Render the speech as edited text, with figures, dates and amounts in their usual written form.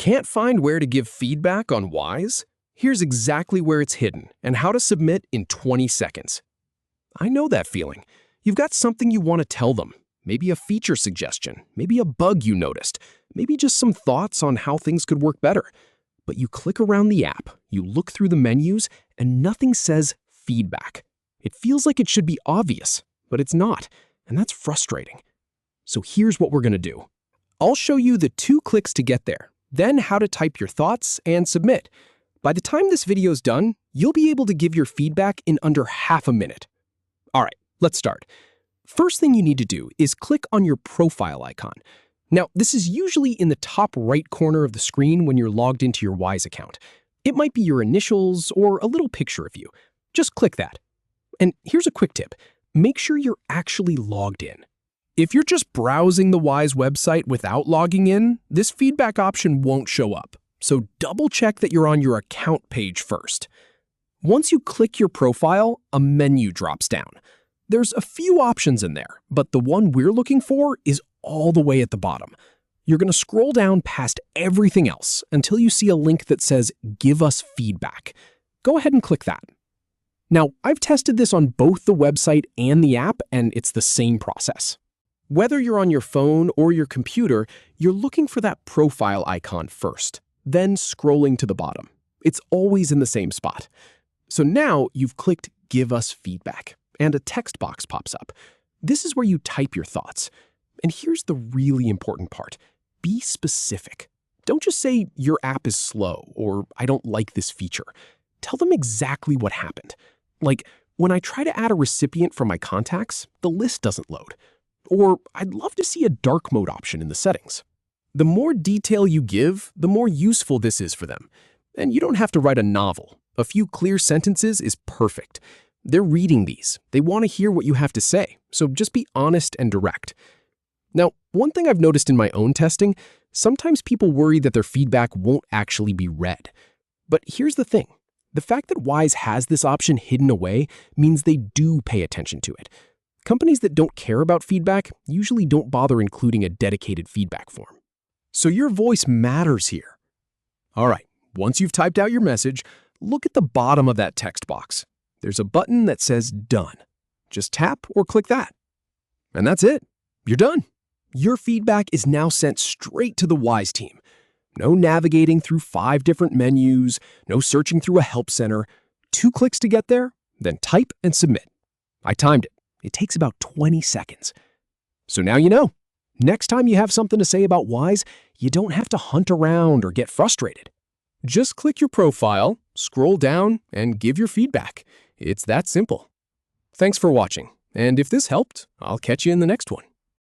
Can't find where to give feedback on Wise? Here's exactly where it's hidden and how to submit in 20 seconds. I know that feeling. You've got something you want to tell them. Maybe a feature suggestion, maybe a bug you noticed, maybe just some thoughts on how things could work better. But you click around the app, you look through the menus, and nothing says feedback. It feels like it should be obvious, but it's not, and that's frustrating. So here's what we're going to do. I'll show you the 2 clicks to get there, then how to type your thoughts and submit. By the time this video's done, you'll be able to give your feedback in under half a minute. All right, let's start. First thing you need to do is click on your profile icon. Now, this is usually in the top right corner of the screen when you're logged into your Wise account. It might be your initials or a little picture of you. Just click that. And here's a quick tip. Make sure you're actually logged in. If you're just browsing the Wise website without logging in, this feedback option won't show up. So double check that you're on your account page first. Once you click your profile, a menu drops down. There's a few options in there, but the one we're looking for is all the way at the bottom. You're going to scroll down past everything else until you see a link that says Give us feedback. Go ahead and click that. Now, I've tested this on both the website and the app, and it's the same process. Whether you're on your phone or your computer, you're looking for that profile icon first, then scrolling to the bottom. It's always in the same spot. So now you've clicked Give us feedback, and a text box pops up. This is where you type your thoughts. And here's the really important part. Be specific. Don't just say your app is slow or I don't like this feature. Tell them exactly what happened. Like, when I try to add a recipient from my contacts, the list doesn't load. Or I'd love to see a dark mode option in the settings. The more detail you give, the more useful this is for them. And you don't have to write a novel. A few clear sentences is perfect. They're reading these. They want to hear what you have to say, so just be honest and direct. Now, one thing I've noticed in my own testing, sometimes people worry that their feedback won't actually be read. But here's the thing. The fact that Wise has this option hidden away means they do pay attention to it. Companies that don't care about feedback usually don't bother including a dedicated feedback form. So your voice matters here. All right, once you've typed out your message, look at the bottom of that text box. There's a button that says Done. Just tap or click that. And that's it. You're done. Your feedback is now sent straight to the Wise team. No navigating through 5 different menus, no searching through a help center. 2 clicks to get there, then type and submit. I timed it. It takes about 20 seconds. So now you know. Next time you have something to say about Wise, you don't have to hunt around or get frustrated. Just click your profile, scroll down, and give your feedback. It's that simple. Thanks for watching, and if this helped, I'll catch you in the next one.